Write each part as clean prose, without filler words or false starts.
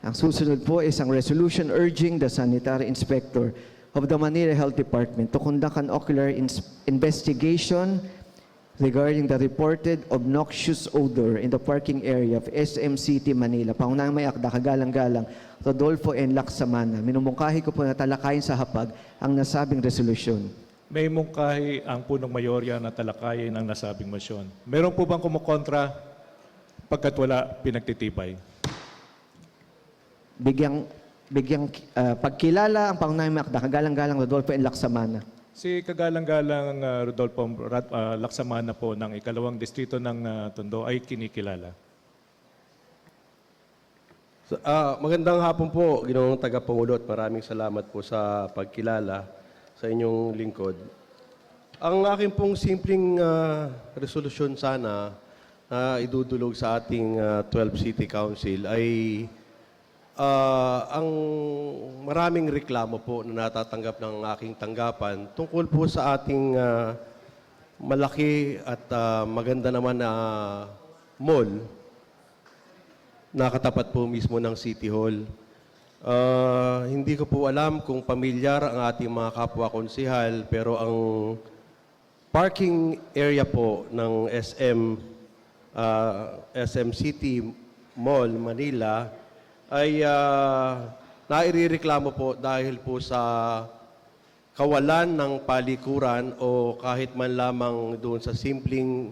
Ang susunod po is ang resolution urging the sanitary inspector of the Manila Health Department to conduct an ocular investigation regarding the reported obnoxious odor in the parking area of SM City, Manila. Pangunang may akda, kagalang-galang, Rodolfo N. Lacsamana. Minumungkahi ko po na talakayin sa hapag ang nasabing resolusyon. May mungkahi ang punong mayorya na talakayin ang nasabing motion. Meron po bang kumukontra pagkat wala pinagtitipay? Bigyang pagkilala ang pangunang may akda, kagalang-galang, Rodolfo N. Lacsamana. Si kagalang-galang Rodolfo Lacsamana po ng ikalawang distrito ng Tondo ay kinikilala. Magandang hapon po, Ginoong Tagapangulo, at maraming salamat po sa pagkilala sa inyong lingkod. Ang aking pong simpleng resolusyon sana na idudulog sa ating 12 City Council ay ang maraming reklamo po na natatanggap ng aking tanggapan tungkol po sa ating malaki at maganda naman na mall na katapat po mismo ng City Hall. Hindi ko po alam kung pamilyar ang ating mga kapwa konsihal, pero ang parking area po ng SM City Mall, Manila, ay nairereklamo po dahil po sa kawalan ng palikuran o kahit man lamang doon sa simpleng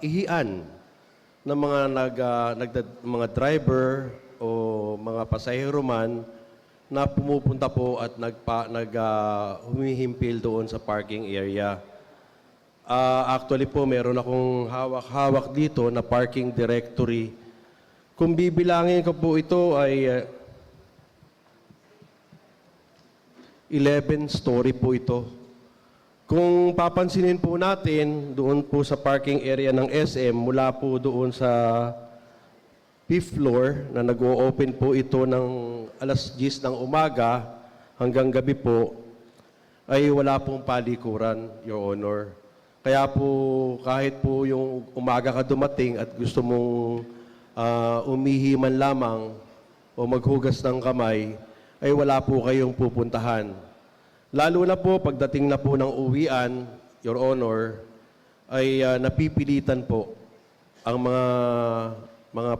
ihian ng mga driver o mga pasahero man na pumupunta po at humihimpil doon sa parking area. Actually po, meron akong hawak-hawak dito na parking directory. Kung bibilangin ko po ito ay 11 story po ito. Kung papansinin po natin doon po sa parking area ng SM, mula po doon sa 5th floor na nag-o-open po ito ng alas 10 ng umaga hanggang gabi po, ay wala pong palikuran, Your Honor. Kaya po kahit po yung umaga ka dumating at gusto mong umihi man lamang o maghugas ng kamay, ay wala po kayong pupuntahan. Lalo na po pagdating na po ng uwian, Your Honor, ay napipilitan po ang mga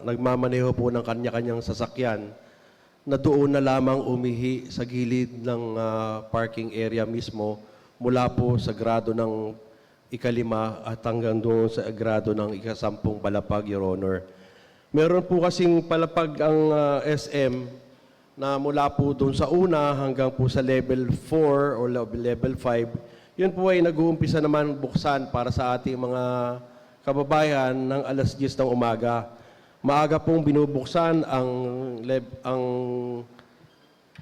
nagmamaneho po ng kanya-kanyang sasakyan na doon na lamang umihi sa gilid ng parking area mismo mula po sa grado ng ika-5 at hanggang doon sa grado ng ika-10 palapag, Your Honor. Meron po kasing palapag ang SM na mula po doon sa una hanggang po sa level 4 o level 5. Yun po ay nag-uumpisa naman buksan para sa ating mga kababayan ng alas 10 ng umaga. Maaga pong binubuksan ang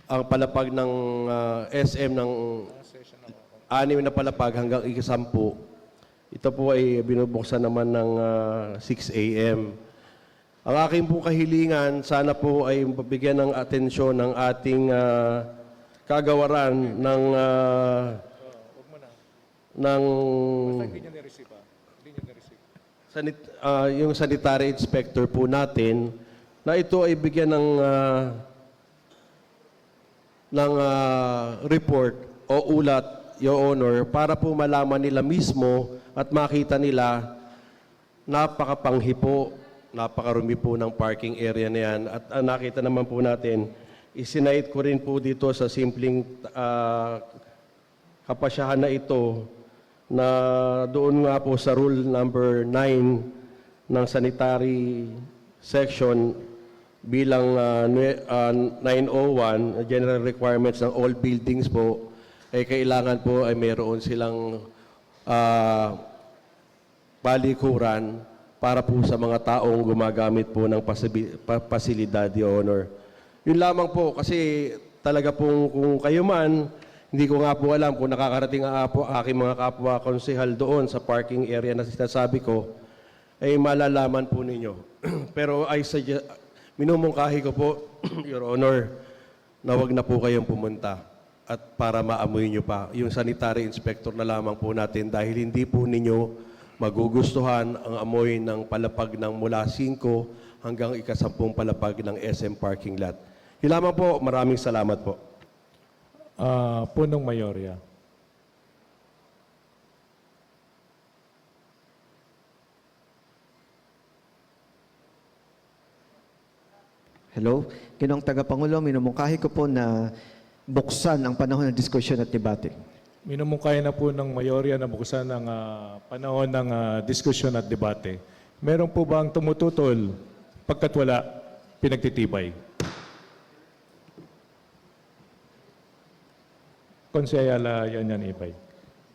palapag ng SM ng 6 na palapag hanggang ika-10. Ito po ay binubuksan naman ng 6 a.m. Ang aking po kahilingan, sana po ay mabigyan ng atensyon ng ating kagawaran yung sanitary inspector po natin, na ito ay bigyan ng report o ulat, Your Honor, para po malaman nila mismo at makita nila napakapanghi po, napakarumi po ng parking area na yan. At nakita naman po natin, isinait ko rin po dito sa simpleng kapasyahan na ito na doon nga po sa rule number 9 ng sanitary section bilang 901, general requirements ng all buildings po, ay kailangan po ay mayroon silang palikuran para po sa mga taong gumagamit po ng pasilidad, Your Honor. Yun lamang po, kasi talaga po kung kayo man, hindi ko nga po alam kung nakakarating ang aking mga kapwa konsehal doon sa parking area na sinasabi ko, ay malalaman po ninyo. Pero minumungkahi ko po, Your Honor, na wag na po kayong pumunta at para maamoy nyo pa yung sanitary inspector na lamang po natin dahil hindi po ninyo magugustuhan ang amoy ng palapag ng mula 5 hanggang ika-10 palapag ng SM parking lot. Yun lamang po, maraming salamat po. Punong Mayorya. Hello? Ginoong Tagapangulo, minumungkahi ko po na buksan ang panahon ng diskusyon at debate. Minumungkay na po ng Mayorya na buksan ang panahon ng diskusyon at debate. Meron po bang tumututol pagkat wala pinagtitibay? Konsehala Yan Ibay.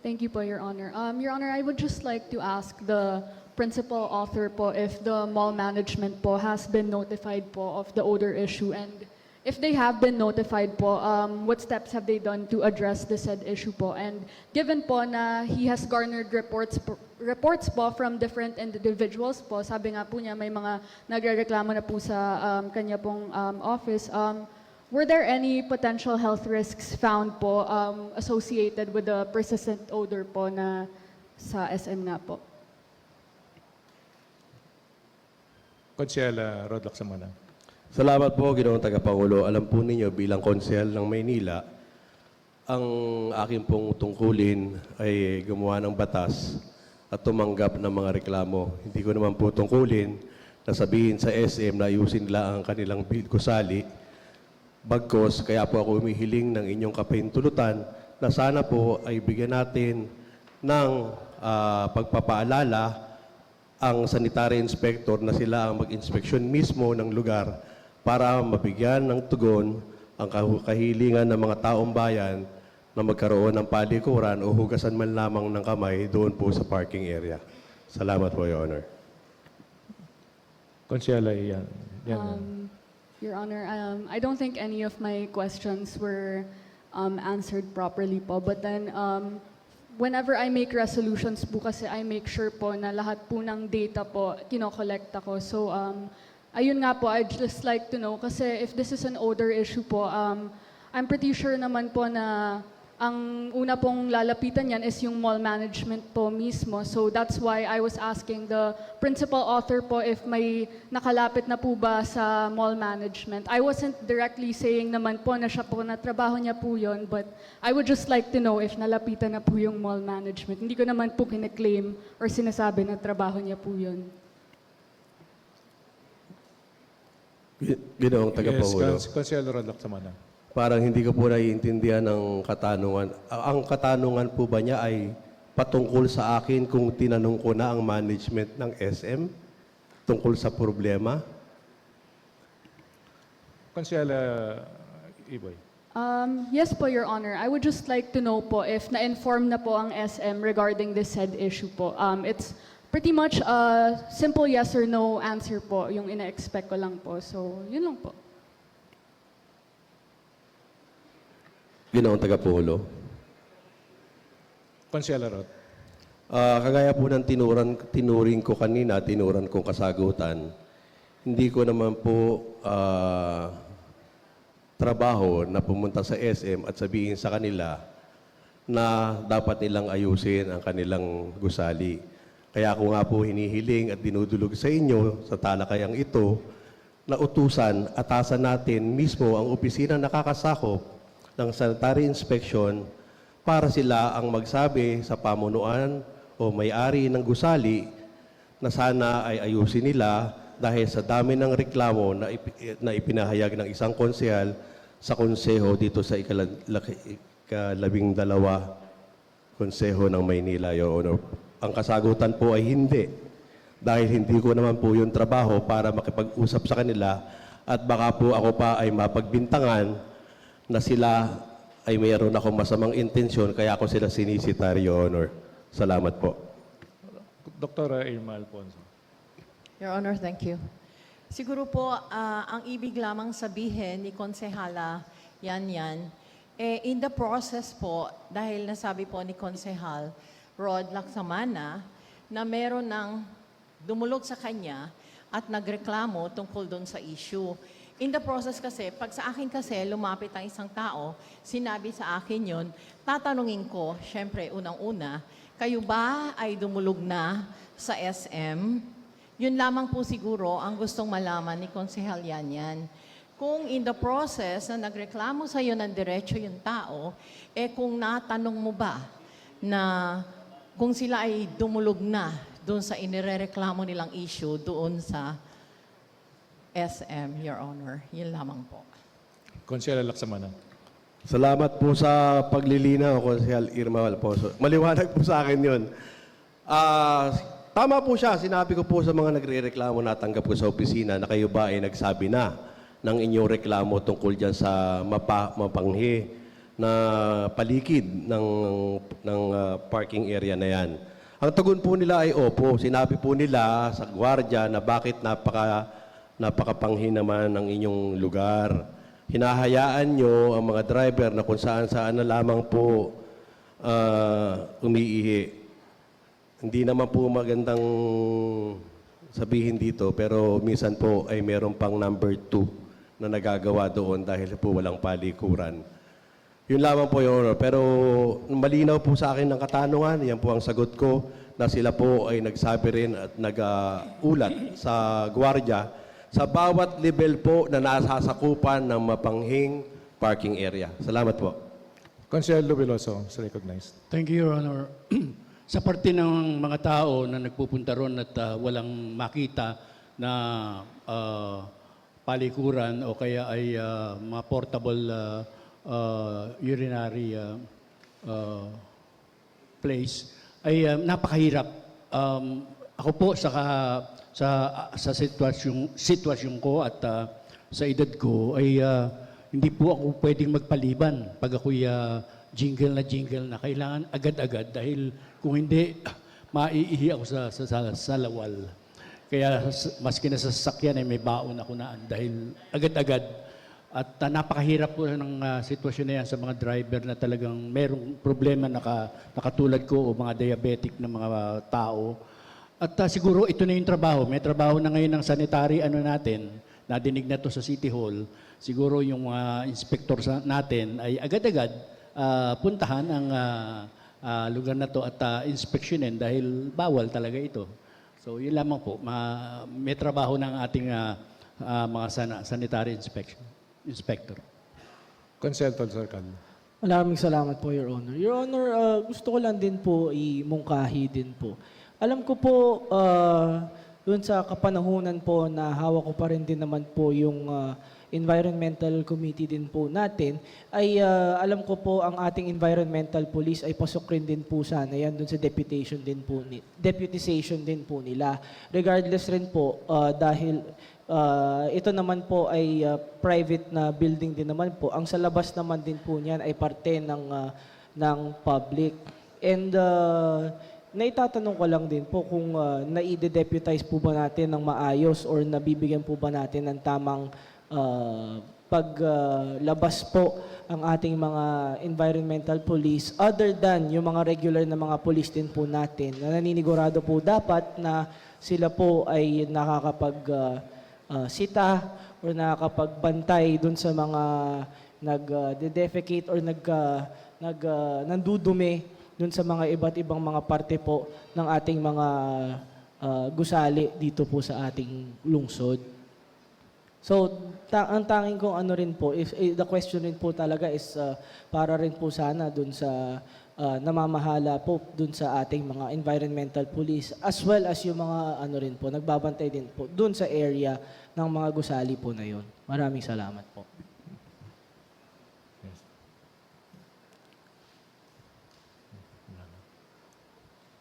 Thank you po, Your Honor. Your Honor, I would just like to ask the principal author po if the mall management po has been notified po of the odor issue, and if they have been notified po, what steps have they done to address the said issue po? And given po na he has garnered reports po from different individuals po, sabi nga po niya may mga nagrereklamo na po sa kanya pong office, were there any potential health risks found po associated with the persistent odor po na sa SM nga po? Konsehala Rod Lacsamana. Salamat po, Ginoong Tagapangulo. Alam po ninyo, bilang konsehal ng Maynila, ang aking pong tungkulin ay gumawa ng batas at tumanggap ng mga reklamo. Hindi ko naman po tungkulin na sabihin sa SM na ayusin nila ang kanilang gusali. Bagkos, kaya po ako humihiling ng inyong kapahintulutan na sana po ay bigyan natin ng pagpapaalala ang sanitary inspector na sila ang mag-inspeksyon mismo ng lugar para mabigyan ng tugon ang kahilingan ng mga taong bayan na magkaroon ng palikuran o hugasan man lamang ng kamay doon po sa parking area. Salamat po, Your Honor. Konsehala Yan. Your Honor, I don't think any of my questions were answered properly po. But then, whenever I make resolutions po kasi I make sure po na lahat po ng data po kinokollect ako. So, ayun nga po, I'd just like to know kasi if this is an odor issue po, I'm pretty sure naman po na ang una pong lalapitan yan is yung mall management po mismo. So that's why I was asking the principal author po if may nakalapit na po ba sa mall management. I wasn't directly saying naman po na siya po na trabaho niya po yun, but I would just like to know if nalapitan na po yung mall management. Hindi ko naman po kine-claim or sinasabi na trabaho niya po yun. Ginoong Tagapangulo. Yes, Konsehala Rod Lacsamana. Parang hindi ko po naiintindihan ang katanungan. Ang katanungan po ba niya ay patungkol sa akin kung tinanong ko na ang management ng SM tungkol sa problema? Konsehala Ibay. Yes po, Your Honor. I would just like to know po if na-inform na po ang SM regarding this said issue po. It's pretty much a simple yes or no answer po, yung ina-expect ko lang po. So, yun lang po. Ginoong Tagapangulo. Konsehala Rod. Kagaya po ng tinuring ko kanina, tinuran kong kasagutan, hindi ko naman po trabaho na pumunta sa SM at sabihin sa kanila na dapat nilang ayusin ang kanilang gusali. Kaya ako nga po hinihiling at dinudulog sa inyo sa talakayang ito na utusan, atasan natin mismo ang opisina nakakasakop ng sanitary inspection para sila ang magsabi sa pamunuan o may-ari ng gusali na sana ay ayusin nila dahil sa dami ng reklamo na ipinahayag ng isang konsehal sa konseho dito sa ika-12 konseho ng Maynila, Your Honor. Ang kasagutan po ay hindi. Dahil hindi ko naman po yung trabaho para makipag-usap sa kanila at baka po ako pa ay mapagbintangan na sila ay mayroon akong masamang intensyon kaya ako sila sinisita, Your Honor. Salamat po. Dr. Irma Alfonso. Your Honor, thank you. Siguro po, ang ibig lamang sabihin ni Konsehala Yan, in the process po, dahil nasabi po ni Konsehal Rod Lacsamana na meron ng dumulog sa kanya at nagreklamo tungkol doon sa issue. In the process kasi, pag sa akin kasi lumapit ang isang tao, sinabi sa akin yon, tatanungin ko, syempre, unang-una, kayo ba ay dumulog na sa SM? Yun lamang po siguro ang gustong malaman ni Konsehal Yanyan. Kung in the process na nagreklamo sa iyo ng diretso yung tao, kung natanong mo ba na kung sila ay dumulog na doon sa inirereklamo nilang issue doon sa SM, Your Honor. Yun lamang po. Konsehal Laksamana. Salamat po sa paglilinaw, Konsehal Irma Alfonso. Maliwanag po sa akin yun. Tama po siya. Sinabi ko po sa mga nagre-reklamo na tanggap ko sa opisina na kayo ba ay nagsabi na ng inyong reklamo tungkol dyan sa mapanghi na palikid ng parking area na yan. Ang tugon po nila ay opo. Sinabi po nila sa gwardiya na bakit napakapanghi naman ng inyong lugar. Hinahayaan nyo ang mga driver na kung saan-saan na lamang po umiihi. Hindi naman po magandang sabihin dito, pero minsan po ay meron pang number 2 na nagagawa doon dahil po walang palikuran. Yun lamang po, Your Honor. Pero malinaw po sa akin ng katanungan, yan po ang sagot ko, na sila po ay nagsabi rin at nag-ulat sa gwardiya sa bawat level po na nasasakupan ng mapanghing parking area. Salamat po. Konsehal Lubiloso, is recognized. Thank you, Your Honor. Sa parte ng mga tao na nagpupunta ron at walang makita na palikuran o kaya ay mga portable urinary place, ay napakahirap. Ako po sa sitwasyon ko at sa edad ko ay hindi po ako pwedeng magpaliban pag ako'y jingle na kailangan agad-agad dahil kung hindi maiihi ako sa lawal. Kaya maski na sa sasakyan ay may baon ako naan dahil agad-agad. At napakahirap po ng sitwasyon na yan sa mga driver na talagang merong problema nakatulad ko o mga diabetic na mga tao. At siguro ito na yung trabaho. May trabaho na ngayon ng sanitary natin. Nadinig na to sa City Hall. Siguro yung inspector natin ay agad-agad puntahan ang lugar na to at inspeksyonin dahil bawal talaga ito. So yun lamang po. May trabaho ng ating mga sanitary inspector. Konsehal Tolsarcal. Maraming salamat po, Your Honor. Your Honor, gusto ko lang din po imungkahi din po. Alam ko po, doon sa kapanahunan po na hawak ko pa rin din naman po yung Environmental Committee din po natin, ay alam ko po ang ating Environmental Police ay pasok rin din po sana yan doon sa deputization din po nila. Regardless rin po, dahil ito naman po ay private na building din naman po. Ang sa labas naman din po niyan ay parte ng public. And naitatanong ko lang din po kung naide-deputize po ba natin ng maayos or nabibigyan po ba natin ng tamang paglabas po ang ating mga environmental police other than yung mga regular na mga police din po natin na naninigurado po dapat na sila po ay sita or nakakapagbantay dun sa mga nag-defecate or nandudumi dun sa mga iba't ibang mga parte po ng ating mga gusali dito po sa ating lungsod. So, ang tanging kong rin po, the question rin po talaga is para rin po sana dun sa namamahala po dun sa ating mga environmental police as well as yung mga rin po, nagbabantay din po dun sa area ng mga gusali po na yun. Maraming salamat po.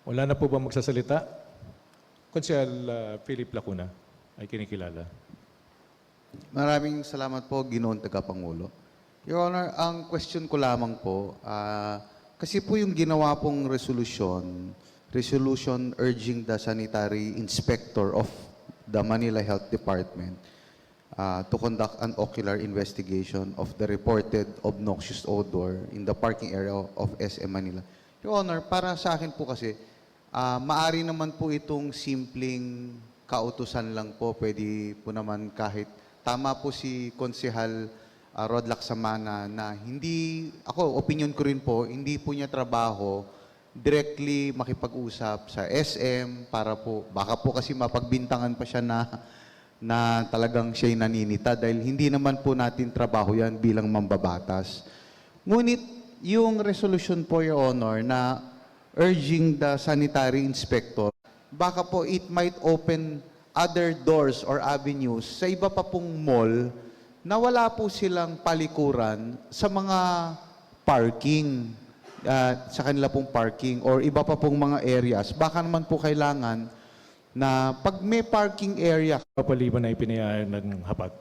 Wala na po ba magsasalita? Konsehal Philip Lacuna ay kinikilala. Maraming salamat po, Ginoong Tagapangulo. Your Honor, ang question ko lamang po, kasi po yung ginawa pong resolution urging the sanitary inspector of the Manila Health Department to conduct an ocular investigation of the reported obnoxious odor in the parking area of SM Manila. Your Honor, para sa akin po kasi, maari naman po itong simpleng kautusan lang po, pwede po naman kahit tama po si Konsehal Rod Laksamana na hindi, ako, opinion ko rin po, hindi po niya trabaho directly makipag-usap sa SM para po, baka po kasi mapagbintangan pa siya na talagang siya'y naninita dahil hindi naman po natin trabaho yan bilang mambabatas. Ngunit yung resolution po, Your Honor, na urging the sanitary inspector, baka po it might open other doors or avenues sa iba pa pong mall na wala po silang palikuran sa mga parking, sa kanila pong parking or iba pa pong mga areas. Baka naman po kailangan na pag may parking area, Kapaliban na ipinayaan ng hapag.